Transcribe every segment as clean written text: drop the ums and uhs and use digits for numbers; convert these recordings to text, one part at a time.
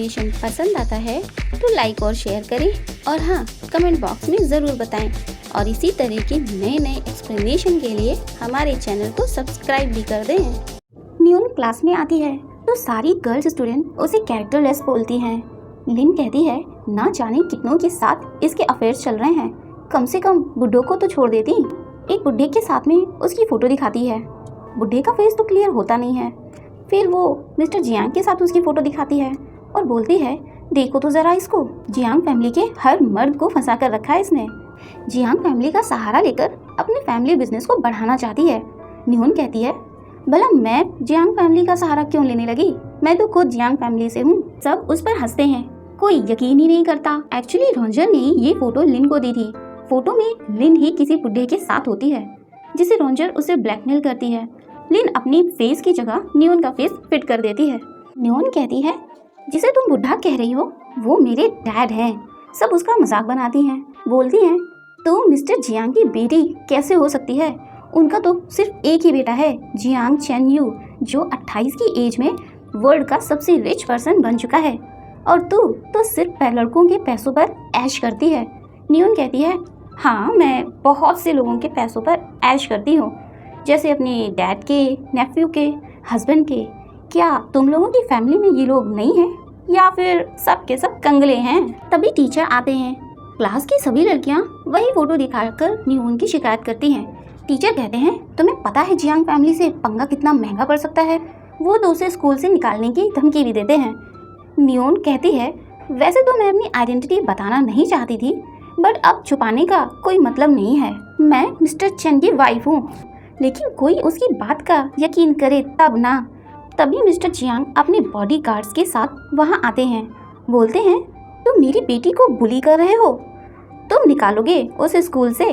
Explanation पसंद आता है तो लाइक और शेयर करें और हाँ, कमेंट बॉक्स में ज़रूर बताएं। और इसी तरह के नए नए एक्सप्लेनेशन के लिए हमारे चैनल को सब्सक्राइब भी कर दें। न्यून क्लास में आती है तो सारी गर्ल्स स्टूडेंट उसे कैरेक्टरलेस बोलती हैं। लिन कहती है ना जाने कितनों के साथ इसके अफेयर्स चल रहे हैं, कम से कम बुड्ढों को तो छोड़ देती। एक बुड्ढे के साथ में उसकी फ़ोटो दिखाती है। बुड्ढे का फेस तो क्लियर होता नहीं है। फिर वो मिस्टर जियांग के साथ उसकी फ़ोटो दिखाती है और बोलती है देखो तो ज़रा इसको, जियांग फैमिली के हर मर्द को फंसा कर रखा है इसने। जियांग फैमिली का सहारा लेकर अपने फैमिली बिजनेस को बढ़ाना चाहती है। न्यून कहती है भला मैं जियांग फैमिली का सहारा क्यों लेने लगी, मैं तो खुद जियांग फैमिली से हूँ। सब उस पर हंसते हैं, कोई यकीन ही नहीं करता। एक्चुअली रोंजर ने ये फोटो लिन को दी थी। फोटो में लिन ही किसी बुड्ढे के साथ होती है जिसे रोंजर उसे ब्लैकमेल करती है। लिन अपनी फेस की जगह न्यून का फेस फिट कर देती है। न्यून कहती है जिसे तुम बुढ़ा कह रही हो वो मेरे डैड हैं। सब उसका मजाक बनाती हैं, बोलती हैं तो मिस्टर जियांग की बेटी कैसे हो सकती है, उनका तो सिर्फ एक ही बेटा है जियांग चेन यू, जो 28 की एज में वर्ल्ड का सबसे रिच पर्सन बन चुका है, और तू तो सिर्फ लड़कों के पैसों पर ऐश करती है। न्यून कहती है हाँ, मैं बहुत से लोगों के पैसों पर ऐश करती हूँ, जैसे अपने डैड के, नेफ्यू के, हस्बैंड के। क्या तुम लोगों की फैमिली में ये लोग नहीं हैं, या फिर सब के सब कंगले हैं? तभी टीचर आते हैं। क्लास की सभी लड़कियां वही फोटो दिखाकर न्यून की शिकायत करती हैं। टीचर कहते हैं तुम्हें पता है जियांग फैमिली से पंगा कितना महंगा पड़ सकता है, वो तो उसे स्कूल से निकालने की धमकी भी देते हैं। न्यून कहती है वैसे तो मैं अपनी आइडेंटिटी बताना नहीं चाहती थी, बट अब छुपाने का कोई मतलब नहीं है। मैं मिस्टर चेन की वाइफ हूँ, लेकिन कोई उसकी बात का यकीन करे तब ना। तभी मिस्टर जियांग अपने बॉडीगार्ड्स के साथ वहाँ आते हैं। बोलते हैं तुम मेरी बेटी को बुली कर रहे हो, तुम निकालोगे उसे स्कूल से।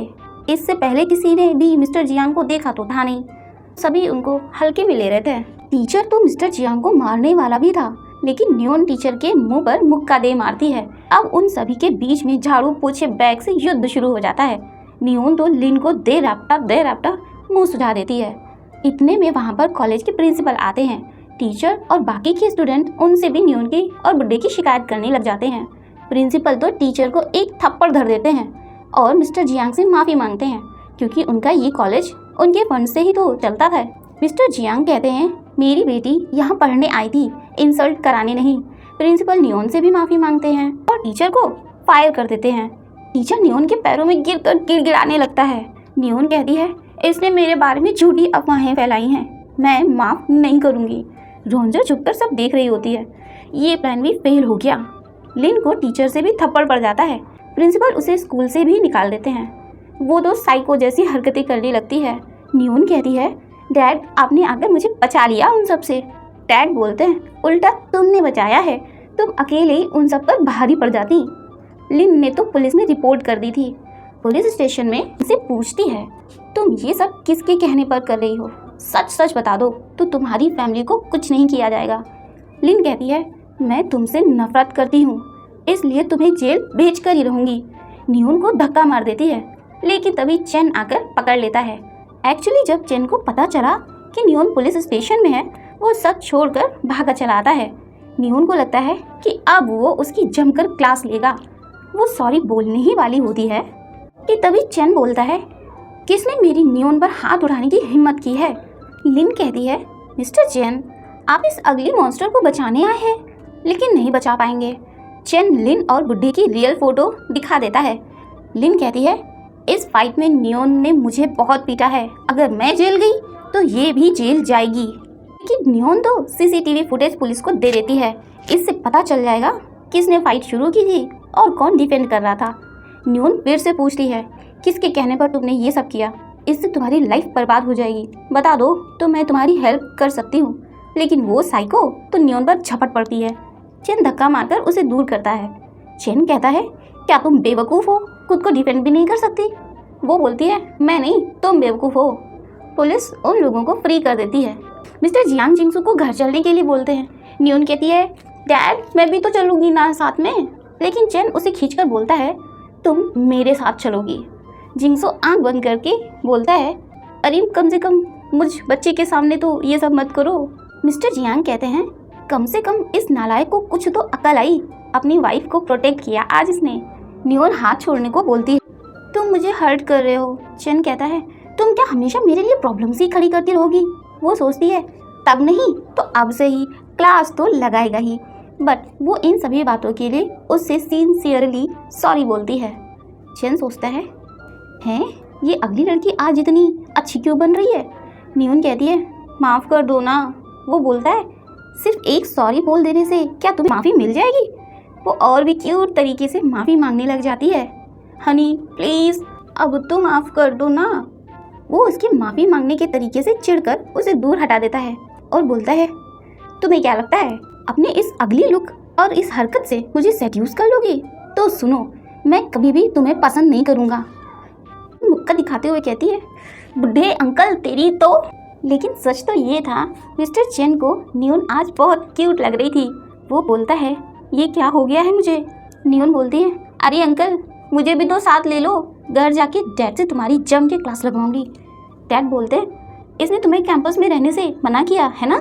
इससे पहले किसी ने भी मिस्टर जियांग को देखा तो था नहीं, सभी उनको हल्के में ले रहे थे। टीचर तो मिस्टर जियांग को मारने वाला भी था, लेकिन न्यून टीचर के मुंह पर मुक्का दे मारती है। अब उन सभी के बीच में झाड़ू पोछे बैग से युद्ध शुरू हो जाता है। न्यून तो लिन को दे रापटा मुंह सुझा देती है। इतने में वहाँ पर कॉलेज के प्रिंसिपल आते हैं। टीचर और बाकी के स्टूडेंट उनसे भी न्यून की और बुड्ढे की शिकायत करने लग जाते हैं। प्रिंसिपल तो टीचर को एक थप्पड़ धर देते हैं और मिस्टर जियांग से माफ़ी मांगते हैं, क्योंकि उनका ये कॉलेज उनके फंड से ही तो चलता था। मिस्टर जियांग कहते हैं मेरी बेटी यहाँ पढ़ने आई थी, इंसल्ट कराने नहीं। प्रिंसिपल न्यून से भी माफ़ी मांगते हैं और टीचर को फायर कर देते हैं। टीचर न्यून के पैरों में गिरकर गिड़गिड़ाने लगता है। न्यून कहती है इसने मेरे बारे में झूठी अफवाहें फैलाई हैं, मैं माफ़ नहीं करूँगी। रोंजर झुककर सब देख रही होती है। ये प्लान भी फेल हो गया। लिन को टीचर से भी थप्पड़ पड़ जाता है। प्रिंसिपल उसे स्कूल से भी निकाल देते हैं। वो तो साइको जैसी हरकतें करने लगती है। न्यून कहती है डैड आपने आकर मुझे बचा लिया उन सब से। डैड बोलते हैं उल्टा तुमने बचाया है, तुम अकेले ही उन सब पर भारी पड़ जाती। लिन ने तो पुलिस में रिपोर्ट कर दी थी। पुलिस स्टेशन में उनसे पूछती है तुम ये सब किसके कहने पर कर रही हो, सच सच बता दो तो तुम्हारी फैमिली को कुछ नहीं किया जाएगा। लिन कहती है मैं तुमसे नफरत करती हूँ, इसलिए तुम्हें जेल भेज कर ही रहूँगी। न्यून को धक्का मार देती है, लेकिन तभी चेन आकर पकड़ लेता है। एक्चुअली जब चेन को पता चला कि न्यून पुलिस स्टेशन में है, वो सब छोड़कर भागा चला आता है। न्यून को लगता है कि अब वो उसकी जमकर क्लास लेगा। वो सॉरी बोलने ही वाली होती है कि तभी चेन बोलता है किसने मेरी न्यून पर हाथ उठाने की हिम्मत की है। लिन कहती है मिस्टर चेन आप इस अगली मॉन्स्टर को बचाने आए हैं, लेकिन नहीं बचा पाएंगे। चेन लिन और बुड्ढे की रियल फोटो दिखा देता है। लिन कहती है इस फाइट में न्यून ने मुझे बहुत पीटा है, अगर मैं जेल गई तो ये भी जेल जाएगी। लेकिन न्यून तो सीसीटीवी फुटेज पुलिस को दे देती है, इससे पता चल जाएगा किसने फाइट शुरू की थी और कौन डिफेंड कर रहा था। न्यून फिर से पूछती है किसके कहने पर तुमने ये सब किया, इससे तुम्हारी लाइफ बर्बाद हो जाएगी, बता दो तो मैं तुम्हारी हेल्प कर सकती हूँ। लेकिन वो साइको तो न्यून पर झपट पड़ती है। चेन धक्का मारकर उसे दूर करता है। चेन कहता है क्या तुम बेवकूफ़ हो, खुद को डिफेंड भी नहीं कर सकती। वो बोलती है मैं नहीं, तुम बेवकूफ़ हो। पुलिस उन लोगों को फ्री कर देती है। मिस्टर जियांग जिंगसू को घर चलने के लिए बोलते हैं। न्यून कहती है डैड मैं भी तो चलूँगी ना साथ में, लेकिन चेन उसे खींचकर बोलता है तुम मेरे साथ चलोगी। जिंगसू आंख बंद करके बोलता है अरे कम से कम मुझ बच्चे के सामने तो ये सब मत करो। मिस्टर जियांग कहते हैं कम से कम इस नालायक को कुछ तो अकल आई, अपनी वाइफ को प्रोटेक्ट किया आज इसने। नियोन हाथ छोड़ने को बोलती है। तुम मुझे हर्ट कर रहे हो। चेन कहता है तुम क्या हमेशा मेरे लिए प्रॉब्लम्स ही खड़ी करती रहोगी। वो सोचती है तब नहीं तो अब से ही क्लास तो लगाएगा ही, बट वो इन सभी बातों के लिए उससे सिंसियरली सॉरी बोलती है। चेन सोचता है हैं ये अगली लड़की आज इतनी अच्छी क्यों बन रही है। नियोन कहती है माफ़ कर दो ना। वो बोलता है सिर्फ एक सॉरी बोल देने से क्या तुम्हें माफ़ी मिल जाएगी। वो और भी क्यूट तरीके से माफ़ी मांगने लग जाती है। हनी प्लीज़ अब तो माफ़ कर दो ना। वो उसकी माफ़ी मांगने के तरीके से चिढ़कर उसे दूर हटा देता है और बोलता है तुम्हें क्या लगता है अपने इस अगली लुक और इस हरकत से मुझे सेड्यूस कर लोगी। तो सुनो मैं कभी भी तुम्हें पसंद नहीं करूँगा। मुक्का दिखाते हुए कहती है बुढ़े अंकल तेरी तो। लेकिन सच तो ये था मिस्टर चेन को नियोन आज बहुत क्यूट लग रही थी। वो बोलता है ये क्या हो गया है मुझे। नियोन बोलती है अरे अंकल मुझे भी तो साथ ले लो, घर जाके डैड से तुम्हारी जम के क्लास लगवाऊंगी। डैड बोलते हैं इसने तुम्हें कैंपस में रहने से मना किया है ना,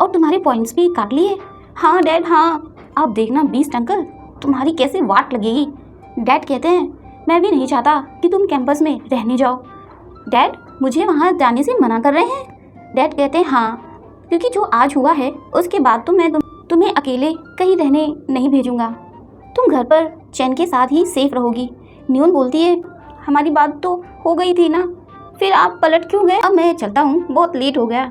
और तुम्हारे पॉइंट्स भी काट लिए। हाँ डैड हाँ, आप देखना बीस्ट अंकल तुम्हारी कैसे वाट लगेगी। डैड कहते हैं मैं भी नहीं चाहता कि तुम कैंपस में रहने जाओ। डैड मुझे वहाँ जाने से मना कर रहे हैं। डैड कहते हैं हाँ, क्योंकि जो आज हुआ है उसके बाद तो मैं तुम्हें अकेले कहीं रहने नहीं भेजूँगा। तुम घर पर चैन के साथ ही सेफ रहोगी। नियोन बोलती है हमारी बात तो हो गई थी ना, फिर आप पलट क्यों गए। अब मैं चलता हूँ, बहुत लेट हो गया।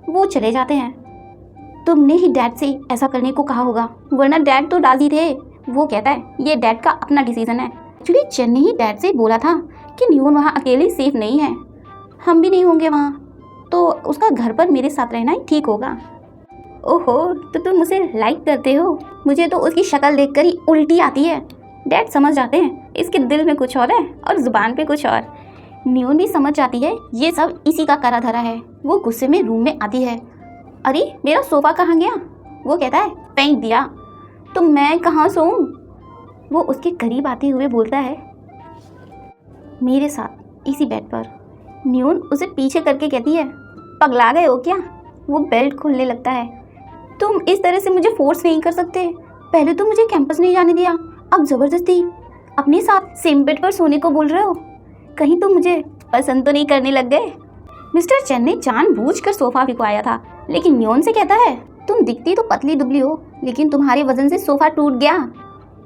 वो चले जाते हैं। तुमने ही डैड से ऐसा करने को कहा होगा, वरना डैड तो राजी थे। वो कहता है ये डैड का अपना डिसीजन है। एक्चुअली चेन ने ही डैड से बोला था कि नियोन वहाँ अकेले सेफ नहीं है, हम भी नहीं होंगे वहाँ, तो उसका घर पर मेरे साथ रहना ही ठीक होगा। ओहो तो तुम उसे लाइक करते हो। मुझे तो उसकी शक्ल देखकर ही उल्टी आती है। डैड समझ जाते हैं इसके दिल में कुछ और है और ज़ुबान पे कुछ और। नियोन भी समझ जाती है ये सब इसी का करा धरा है। वो गुस्से में रूम में आती है। अरे मेरा सोफ़ा कहाँ गया। वो कहता है फेंक दिया। तो मैं कहाँ सोऊं। वो उसके करीब आते हुए बोलता है मेरे साथ इसी बेड पर। नियोन उसे पीछे करके कहती है पगला गए हो क्या। वो बेल्ट खोलने लगता है। तुम इस तरह से मुझे फोर्स नहीं कर सकते। पहले तो मुझे कैंपस नहीं जाने दिया, अब ज़बरदस्ती अपने साथ सेम बेड पर सोने को बोल रहे हो। कहीं तुम मुझे पसंद तो नहीं करने लग गए। मिस्टर चेन ने जानबूझकर सोफ़ा भिगवाया था, लेकिन नियोन से कहता है तुम दिखती तो पतली दुबली हो, लेकिन तुम्हारे वजन से सोफ़ा टूट गया।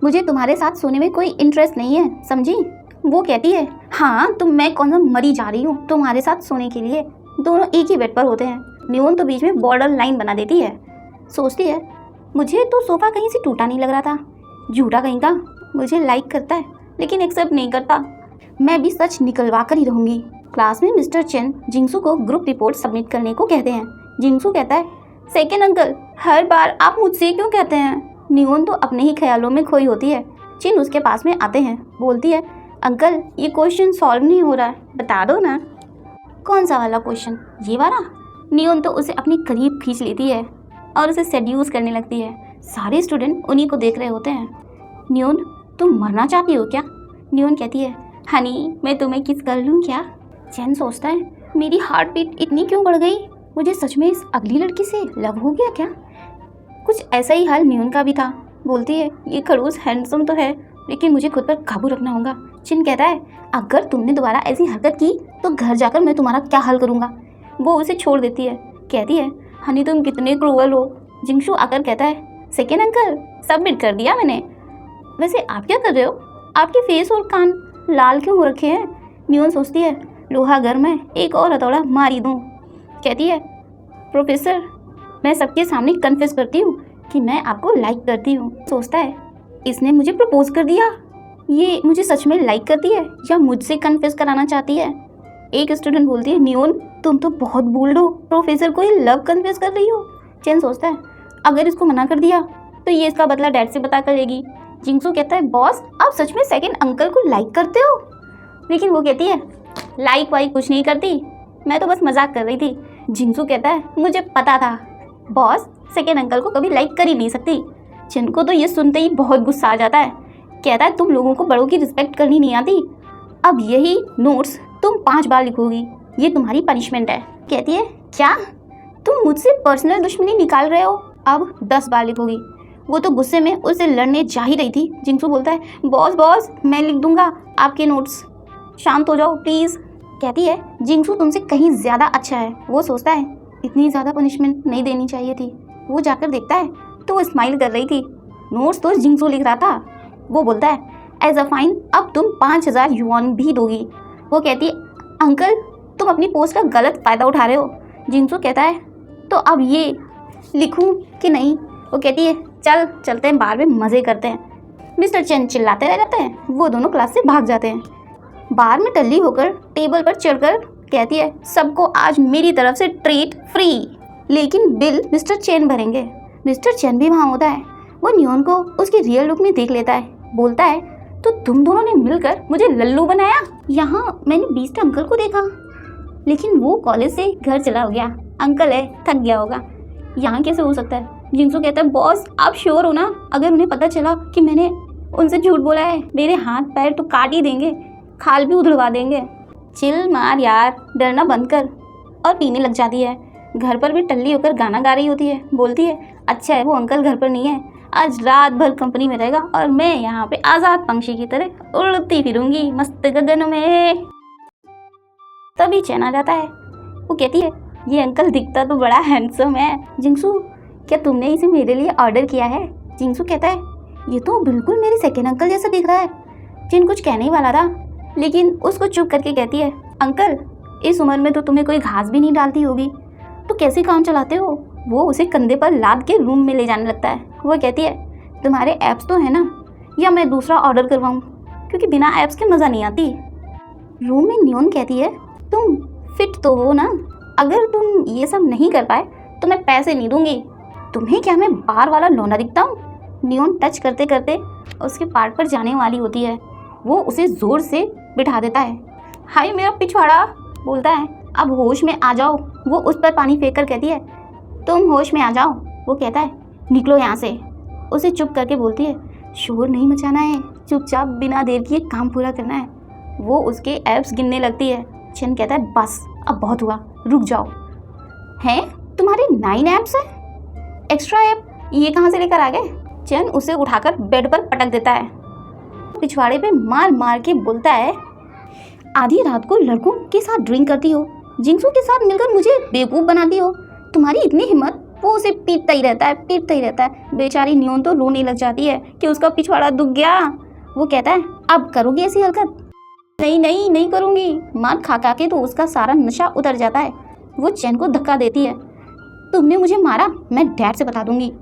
मुझे तुम्हारे साथ सोने में कोई इंटरेस्ट नहीं है, समझी। वो कहती है हाँ तो मैं कौन सा मरी जा रही हूँ तुम्हारे साथ सोने के लिए, दोनों एक ही बेड पर होते हैं। नियोन तो बीच में बॉर्डर लाइन बना देती है। सोचती है मुझे तो सोफ़ा कहीं से टूटा नहीं लग रहा था। झूठा कहीं का मुझे लाइक करता है लेकिन एक्सेप्ट नहीं करता। मैं भी सच निकलवा कर ही रहूँगी। क्लास में मिस्टर चेन जिंगसू को ग्रुप रिपोर्ट सबमिट करने को कहते हैं। जिंगसू कहता है सेकेंड अंकल हर बार आप मुझसे क्यों कहते हैं। नियोन तो अपने ही ख्यालों में खोई होती है। चिन उसके पास में आते हैं। बोलती है अंकल ये क्वेश्चन सॉल्व नहीं हो रहा है, बता दो ना। कौन सा वाला क्वेश्चन, ये वाला। नियोन तो उसे अपनी करीब खींच लेती है और उसे सेड्यूस करने लगती है। सारे स्टूडेंट उन्हीं को देख रहे होते हैं। नियोन तुम मरना चाहती हो क्या। नियोन कहती है हनी मैं तुम्हें किस कर लूँ क्या। चैन सोचता है मेरी हार्ट बीट इतनी क्यों बढ़ गई, मुझे सच में इस अगली लड़की से लव हो गया क्या। कुछ ऐसा ही हाल नियोन का भी था। बोलती है ये खड़ूस हैंडसम तो है, लेकिन मुझे खुद पर काबू रखना होगा। चिन कहता है अगर तुमने दोबारा ऐसी हरकत की तो घर जाकर मैं तुम्हारा क्या हाल करूँगा। वो उसे छोड़ देती है। कहती है हनी तुम कितने क्रूअल हो। जिंगशू आकर कहता है सेकेंड अंकल सबमिट कर दिया मैंने। वैसे आप क्या कर रहे हो, आपके फेस और कान लाल क्यों हो रखे हैं। नियोन सोचती है लोहा गर्म है, एक और हथौड़ा मारी दूँ। कहती है प्रोफेसर मैं सबके सामने कन्फेस करती हूँ कि मैं आपको लाइक करती हूँ। सोचता है इसने मुझे प्रपोज कर दिया, ये मुझे सच में लाइक करती है या मुझसे कन्फेस कराना चाहती है। एक स्टूडेंट बोलती है नियोन तुम तो बहुत बोल्ड हो, प्रोफेसर को ही लव कन्फेस कर रही हो। चेन सोचता है अगर इसको मना कर दिया तो ये इसका बदला डैड से बता कर लेगी। जिंगसू कहता है बॉस आप सच में सेकंड अंकल को लाइक करते हो। लेकिन वो कहती है लाइक वाइक कुछ नहीं करती, मैं तो बस मजाक कर रही थी। जिंगसू कहता है मुझे पता था बॉस सेकंड अंकल को कभी लाइक कर ही नहीं सकती। चिन को तो ये सुनते ही बहुत गुस्सा आ जाता है। कहता है तुम लोगों को बड़ों की रिस्पेक्ट करनी नहीं आती, अब यही नोट्स तुम 5 बार लिखोगी, ये तुम्हारी पनिशमेंट है। कहती है क्या तुम मुझसे पर्सनल दुश्मनी निकाल रहे हो। अब 10 बार लिखोगी। वो तो गुस्से में उससे लड़ने जा ही रही थी। जिंसू बोलता है, बॉस मैं लिख दूंगा आपके नोट्स, शांत हो जाओ प्लीज़। कहती है, जिंसू तुमसे कहीं ज़्यादा अच्छा है। वो सोचता है इतनी ज़्यादा पनिशमेंट नहीं देनी चाहिए थी। वो जाकर देखता है तो वो स्माइल कर रही थी। नोट्स तो जिंसू लिख रहा था। वो बोलता है, एज अ फाइन अब तुम 5000 युआन भी दोगी। वो कहती है, अंकल तुम अपनी पोस्ट का गलत फ़ायदा उठा रहे हो। जिंसू कहता है, तो अब ये लिखूं कि नहीं? वो कहती है, चल चलते हैं बाहर में मज़े करते हैं। मिस्टर चेन चिल्लाते रह जाते हैं। वो दोनों क्लास से भाग जाते हैं। बाहर में टल्ली होकर टेबल पर चढ़कर कहती है, सबको आज मेरी तरफ से ट्रीट फ्री, लेकिन बिल मिस्टर चेन भरेंगे। मिस्टर चेन भी वहाँ होता है। वो नियोन को उसकी रियल लुक में देख लेता है। बोलता है, तो तुम दोनों ने मिलकर मुझे लल्लू बनाया। यहाँ मैंने बीस्ट अंकल को देखा, लेकिन वो कॉलेज से घर चला गया। अंकल है, थक गया होगा। यहाँ कैसे हो सकता है? जिंसू कहता है, बॉस आप श्योर हो ना? अगर उन्हें पता चला कि मैंने उनसे झूठ बोला है, मेरे हाथ पैर तो काट ही देंगे, खाल भी उधड़वा देंगे। चिल मार यार, डरना बंद कर। और पीने लग जाती है। घर पर भी टल्ली होकर गाना गा रही होती है। बोलती है, अच्छा है वो अंकल घर पर नहीं है, आज रात भर कंपनी में रहेगा और मैं यहाँ पे आज़ाद पंछी की तरह उड़ती फिरूंगी मस्त गगन में। तभी चैन आ जाता है। वो कहती है, ये अंकल दिखता तो बड़ा हैंडसम है। जिंसू, क्या तुमने इसे मेरे लिए ऑर्डर किया है? जिंसू कहता है, ये तो बिल्कुल मेरे सेकेंड अंकल जैसा दिख रहा है। जिन कुछ कहने ही वाला था, लेकिन उसको चुप करके कहती है, अंकल इस उम्र में तो तुम्हें कोई घास भी नहीं डालती होगी, तो कैसे काम चलाते हो? वो उसे कंधे पर लाद के रूम में ले जाने लगता है। वो कहती है, तुम्हारे एप्स तो है ना, या मैं दूसरा ऑर्डर करवाऊँ, क्योंकि बिना एप्स के मज़ा नहीं आती। रूम में नियोन कहती है, तुम फिट तो हो ना, अगर तुम ये सब नहीं कर पाए तो मैं पैसे नहीं दूंगी। तुम्हें क्या मैं बार वाला लौंडा दिखता हूँ? नियोन टच करते करते उसके पार्ट पर जाने वाली होती है। वो उसे ज़ोर से बिठा देता है। हाय मेरा पिछवाड़ा, बोलता है, अब होश में आ जाओ। वो उस पर पानी फेंक कर कहती है, तुम होश में आ जाओ। वो कहता है, निकलो यहाँ से। उसे चुप करके बोलती है, शोर नहीं मचाना है, चुपचाप बिना देर किए काम पूरा करना है। वो उसके एप्स गिनने लगती है। चेन कहता है, बस अब बहुत हुआ, रुक जाओ। हैं तुम्हारे 9 एप्स हैं? एक्स्ट्रा ऐप ये कहाँ से लेकर आ गए? चेन उसे उठाकर बेड पर पटक देता है। पिछवाड़े पे मार मार के बोलता है, आधी रात को लड़कों के साथ ड्रिंक करती हो, जिंसू के साथ मिलकर मुझे बेवकूफ़ बनाती हो। तुम्हारी इतनी हिम्मत? वो उसे पीटता ही रहता है। बेचारी नियोन तो रोने लग जाती है कि उसका पिछवाड़ा दुख गया। वो कहता है, अब करोगी ऐसी हरकत? नहीं करूँगी। मार खा के तो उसका सारा नशा उतर जाता है। वो चैन को धक्का देती है, तुमने मुझे मारा, मैं डैड से बता दूंगी।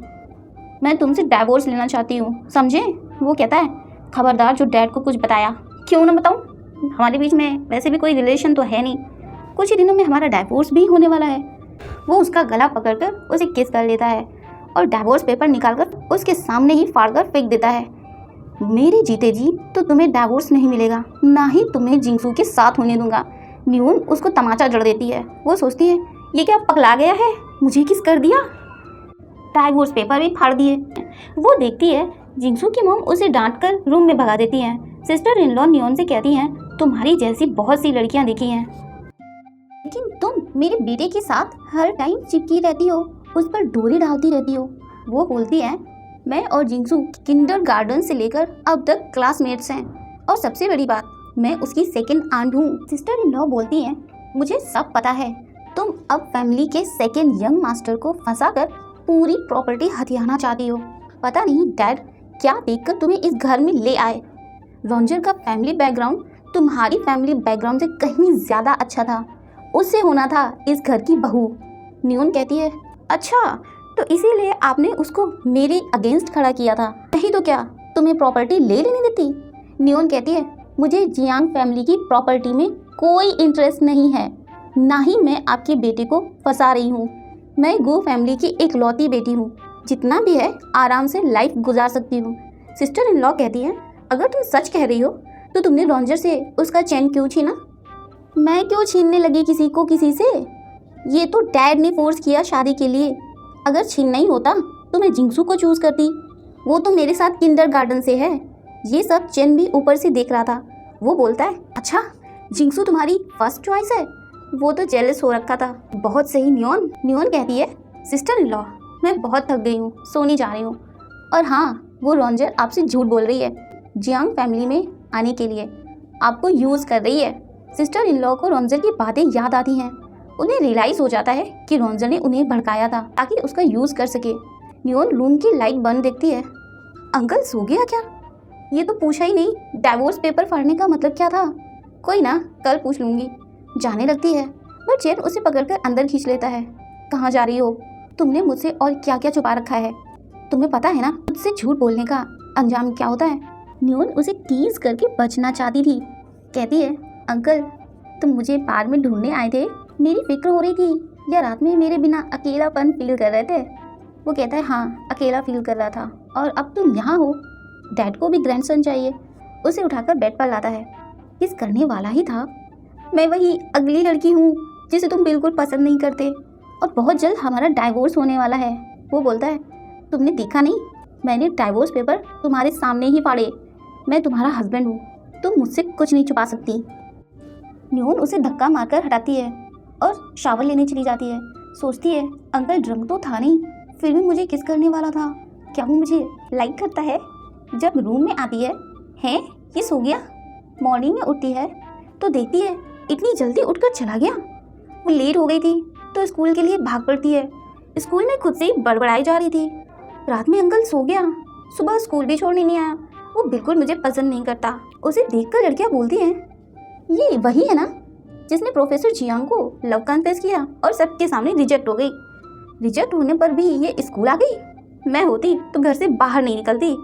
मैं तुमसे डाइवोर्स लेना चाहती हूँ, समझे? वो कहता है, खबरदार जो डैड को कुछ बताया। क्यों ना बताऊँ? हमारे बीच में वैसे भी कोई रिलेशन तो है नहीं, कुछ ही दिनों में हमारा डाइवोर्स भी होने वाला है। वो उसका गला पकड़कर उसे किस कर लेता है और डाइवोर्स पेपर निकालकर उसके सामने ही फाड़कर फेंक देता है। मेरे जीते जी तो तुम्हें डाइवोर्स नहीं मिलेगा, ना ही तुम्हें जिंसू के साथ होने दूंगा। नियोन उसको तमाचा जड़ देती है। वो सोचती है, ये क्या पगला गया है, मुझे किस कर दिया। डाइवोर्स पेपर भी फाड़ दिए। वो देखती है जिंसू की मॉम उसे डांट कर रूम में भगा देती हैं। सिस्टर इन लॉ नियोन से कहती हैं, तुम्हारी जैसी बहुत सी लड़कियां देखी हैं, लेकिन तुम मेरे बेटे के साथ हर टाइम चिपकी रहती हो, उस पर डोरी डालती रहती हो। वो बोलती है, मैं और जिंसू किंडरगार्टन से लेकर अब तक क्लासमेट्स हैं, और सबसे बड़ी बात, मैं उसकी सेकंड आंट हूँ। सिस्टर इन लॉ बोलती हैं, मुझे सब पता है, तुम अब फैमिली के सेकंड यंग मास्टर को फंसाकर पूरी प्रॉपर्टी हथियाना चाहती हो। पता नहीं डैड क्या देखकर तुम्हें इस घर में ले आए। रॉन्जर का फैमिली बैकग्राउंड तुम्हारी फैमिली बैकग्राउंड से कहीं ज़्यादा अच्छा था, उससे होना था इस घर की बहू। नियोन कहती है, अच्छा तो इसीलिए आपने उसको मेरे अगेंस्ट खड़ा किया था, नहीं तो क्या तुम्हें प्रॉपर्टी ले लेने देती। नियोन कहती है, मुझे जियांग फैमिली की प्रॉपर्टी में कोई इंटरेस्ट नहीं है, ना ही मैं आपके बेटे को फंसा रही हूँ। मैं गो फैमिली की इकलौती बेटी हूँ, जितना भी है आराम से लाइफ गुजार सकती हूँ। सिस्टर इन लॉ कहती है, अगर तुम सच कह रही हो तो तुमने रॉन्जर से उसका चैन क्यों छीना? मैं क्यों छीनने लगी किसी से? ये तो डैड ने फोर्स किया शादी के लिए। अगर छीनना ही होता तो मैं जिंसू को चूज़ करती, वो तो मेरे साथ किंडरगार्टन से है। ये सब चेन भी ऊपर से देख रहा था। वो बोलता है, अच्छा जिंसू तुम्हारी फर्स्ट चॉइस है? वो तो जेलस हो रखा था। बहुत सही नियोन। नियोन कहती है, सिस्टर इन लॉ मैं बहुत थक गई हूँ, सोने जा रही हूँ। और हाँ, वो रोंजर आपसे झूठ बोल रही है, जियांग फैमिली में आने के लिए आपको यूज़ कर रही है। सिस्टर इन लॉ को रोंजर की बातें याद आती हैं। उन्हें रियलाइज़ हो जाता है कि रोंजर ने उन्हें भड़काया था ताकि उसका यूज़ कर सके। नियोन रूम की लाइट बंद देखती है। अंकल सो गया क्या? ये तो पूछा ही नहीं। डाइवोर्स पेपर फाड़ने का मतलब क्या था? कोई ना, कल पूछ लूँगी। जाने लगती है, बट चेन उसे पकड़कर अंदर खींच लेता है। कहाँ जा रही हो? तुमने मुझसे और क्या क्या छुपा रखा है? तुम्हें पता है ना मुझसे झूठ बोलने का अंजाम क्या होता है? नियोन उसे टीज करके बचना चाहती थी। कहती है, अंकल तुम मुझे बार में ढूंढने आए थे? मेरी फिक्र हो रही थी या रात में मेरे बिना अकेलापन फील कर रहे थे? वो कहता है, हाँ अकेला फील कर रहा था। और अब तुम यहाँ हो? डैड को भी ग्रैंडसन चाहिए। उसे उठाकर बेड पर लाता है। किस करने वाला ही था। मैं वही अगली लड़की हूँ जिसे तुम बिल्कुल पसंद नहीं करते, और बहुत जल्द हमारा डाइवोर्स होने वाला है। वो बोलता है, तुमने देखा नहीं, मैंने डाइवोर्स पेपर तुम्हारे सामने ही फाड़े। मैं तुम्हारा हस्बैंड हूँ, तुम मुझसे कुछ नहीं छुपा सकती। न्यून उसे धक्का मारकर हटाती है और शावर लेने चली जाती है। सोचती है, अंकल ड्रंक तो था नहीं, फिर भी मुझे किस करने वाला था? क्या वो मुझे लाइक करता है? जब रूम में आती है ये सो गया। मॉर्निंग में उठती है तो देखती है इतनी जल्दी उठकर चला गया। वो लेट हो गई थी तो स्कूल के लिए भाग पड़ती है। स्कूल में खुद से ही बड़बड़ाई जा रही थी। रात में अंकल सो गया, सुबह स्कूल भी छोड़ने नहीं आया। वो बिल्कुल मुझे पसंद नहीं करता। उसे देखकर लड़कियां बोलती हैं, ये वही है ना जिसने प्रोफेसर जियांग को लव कन्फेस किया और सबके सामने रिजेक्ट हो गई। रिजेक्ट होने पर भी ये स्कूल आ गई। मैं होती तो घर से बाहर नहीं निकलती।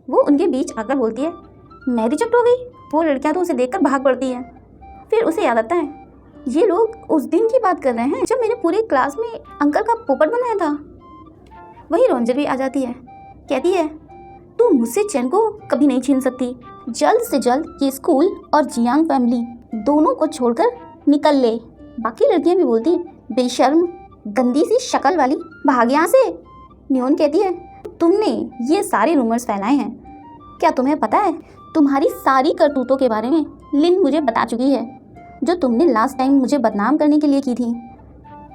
वो उनके बीच आकर बोलती है, मैं रिजेक्ट हो गई? वो लड़कियां तो उसे देखकर भाग पड़ती हैं। फिर उसे याद आता है, ये लोग उस दिन की बात कर रहे हैं जब मैंने पूरे क्लास में अंकल का पोपट बनाया था। वही रोंजर भी आ जाती है। कहती है, तू मुझसे चैन को कभी नहीं छीन सकती। जल्द से जल्द ये स्कूल और जियांग फैमिली दोनों को छोड़कर निकल ले। बाकी लड़कियां भी बोलती, बेशर्म, गंदी सी शक्ल वाली, भाग यहाँ से। नियोन कहती है, तुमने ये सारे रूमर्स फैलाए हैं। क्या तुम्हें पता है, तुम्हारी सारी करतूतों के बारे में लिन मुझे बता चुकी है, जो तुमने लास्ट टाइम मुझे बदनाम करने के लिए की थी।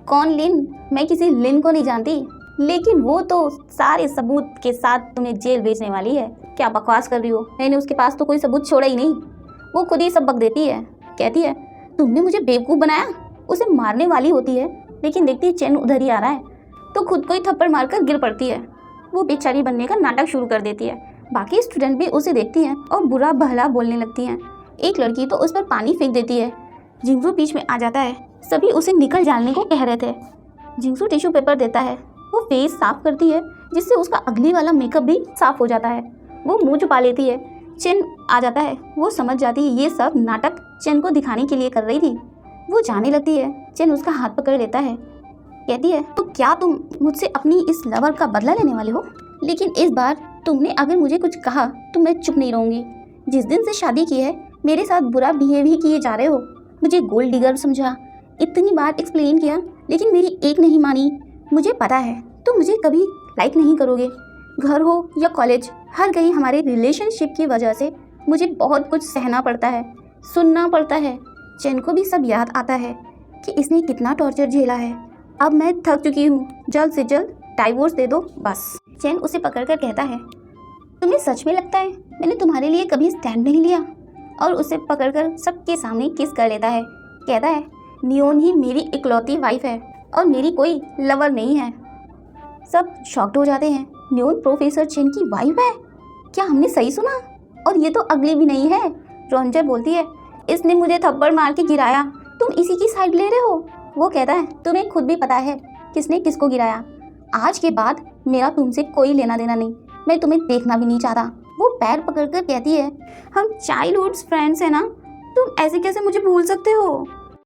कौन लिन? मैं किसी लिन को नहीं जानती, लेकिन वो तो सारे सबूत के साथ तुम्हें जेल भेजने वाली है। क्या बकवास कर रही हो? मैंने उसके पास तो कोई सबूत छोड़ा ही नहीं। वो खुद ही सब बक देती है। कहती है, तुमने मुझे बेवकूफ़ बनाया। उसे मारने वाली होती है, लेकिन देखती है चैन उधर ही आ रहा है तो खुद को ही थप्पड़ मारकर गिर पड़ती है। वो बेचारी बनने का नाटक शुरू कर देती है। बाकी स्टूडेंट भी उसे देखती हैं और बुरा भला बोलने लगती हैं। एक लड़की तो उस पर पानी फेंक देती है। जिंगसू बीच में आ जाता है। सभी उसे निकल जाने को कह रहे थे। जिंगसू टिश्यू पेपर देता है। वो फेस साफ करती है, जिससे उसका अगली वाला मेकअप भी साफ हो जाता है। वो मुंह छुपा लेती है। चेन आ जाता है। वो समझ जाती है ये सब नाटक चेन को दिखाने के लिए कर रही थी। वो जाने लगती है। चेन उसका हाथ पकड़ लेता है। कहती है, तो क्या तुम मुझसे अपनी इस लवर का बदला लेने वाले हो? लेकिन इस बार तुमने अगर मुझे कुछ कहा तो मैं चुप नहीं रहूँगी। जिस दिन से शादी की है मेरे साथ बुरा बिहेव ही किए जा रहे हो। मुझे गोल्ड डिगर समझा, इतनी बार एक्सप्लेन किया, लेकिन मेरी एक नहीं मानी। मुझे पता है तुम मुझे कभी लाइक नहीं करोगे। घर हो या कॉलेज, हर कहीं हमारे रिलेशनशिप की वजह से मुझे बहुत कुछ सहना पड़ता है, सुनना पड़ता है। चैन को भी सब याद आता है कि इसने कितना टॉर्चर झेला है। अब मैं थक चुकी हूँ, जल्द से जल्द डाइवोर्स दे दो बस। चैन उसे पकड़कर कहता है, तुम्हें सच में लगता है मैंने तुम्हारे लिए कभी स्टैंड नहीं लिया? और उसे पकड़कर सबके सामने किस कर लेता है। कहता है, नियोन ही मेरी इकलौती वाइफ है और मेरी कोई लवर नहीं है। सब शॉक्ड हो जाते हैं। नियोन प्रोफेसर चेन की वाइफ है? क्या हमने सही सुना? और ये तो अगली भी नहीं है। रोंजर बोलती है, इसने मुझे थप्पड़ मार के गिराया, तुम इसी की साइड ले रहे हो? वो कहता है, तुम्हें खुद भी पता है किसने किसको गिराया। आज के बाद मेरा तुमसे कोई लेना देना नहीं, मैं तुम्हें देखना भी नहीं चाहता। वो पैर पकड़कर कहती है, हम चाइल्डहुड फ्रेंड्स हैं ना, तुम ऐसे कैसे मुझे भूल सकते हो?